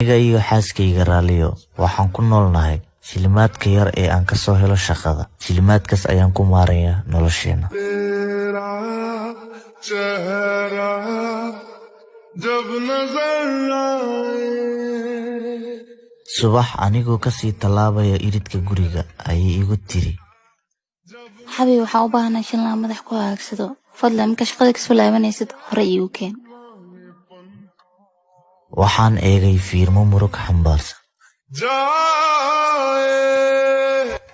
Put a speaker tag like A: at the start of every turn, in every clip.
A: aniga iyo xaaskayga raaliyo waxaan ku noolnahay shilimaadka yar ee aan ka soo helo shaqada. Shilimaadkaas ayaan ku maarayaa nolosheena. subax anigoo kasii tallaabaya iridka guriga ayay igu tiri,
B: xabiib waxaan u baahanahay shilin madax ku haagsado. fadlan marka shaqada kasoo laabanaysid hore iigu keen.
A: waxaan eegay fiirmo murug xambaarsan.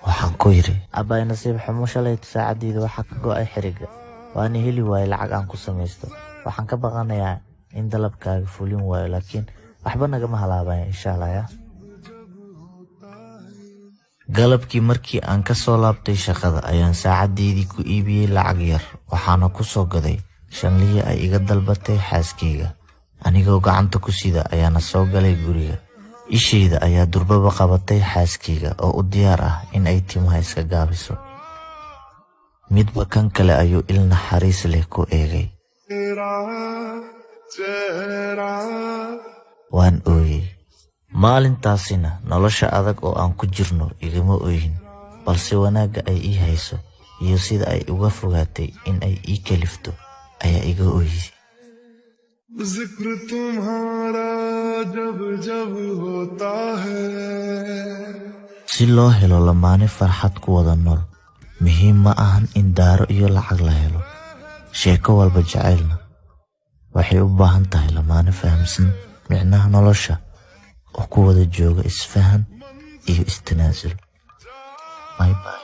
A: waxaan ku yidhi, abbay nasiib xumo shalayto saacaddiida waxaa ka go'ay xiriga. waana heli waaye lacag aan ku samaysto. waxaan ka baqanayaa in dalabkaaga fulin waayo, laakiin waxba nagama halaabaya insha Allah ya. galabkii markii aan ka soo laabtay shaqada ayaan saacaddeedii ku iibiyey lacag yar, waxaana ku soo gaday shanliyo ay iga dalbatay xaaskayga. anigoo gacanta ku sida ayaana soo galay guriga. ishayda ayaa durbaba qabatay xaaskayga oo u diyaar ah in ay timaha iska gaabiso. midba kan kale ayuu il naxariis leh ku eegay. waan ooyey. maalintaasina nolosha adag oo aan ku jirno igama ooyin, balse wanaagga ay ii hayso iyo sida ay uga fogaatay in ay ii kalifto ayaa iga ooyisay. ذکر تمہارا جب جب ہوتا ہے. si loo helo lamaane farxad ku wada nool, muhiim ma ahan in daaro iyo lacag la helo. sheeko walba jacaylna waxay u baahan tahay lamaane fahamsan micnaha nolosha oo ku wada jooga isfahan iyo istanaasul. bye bye.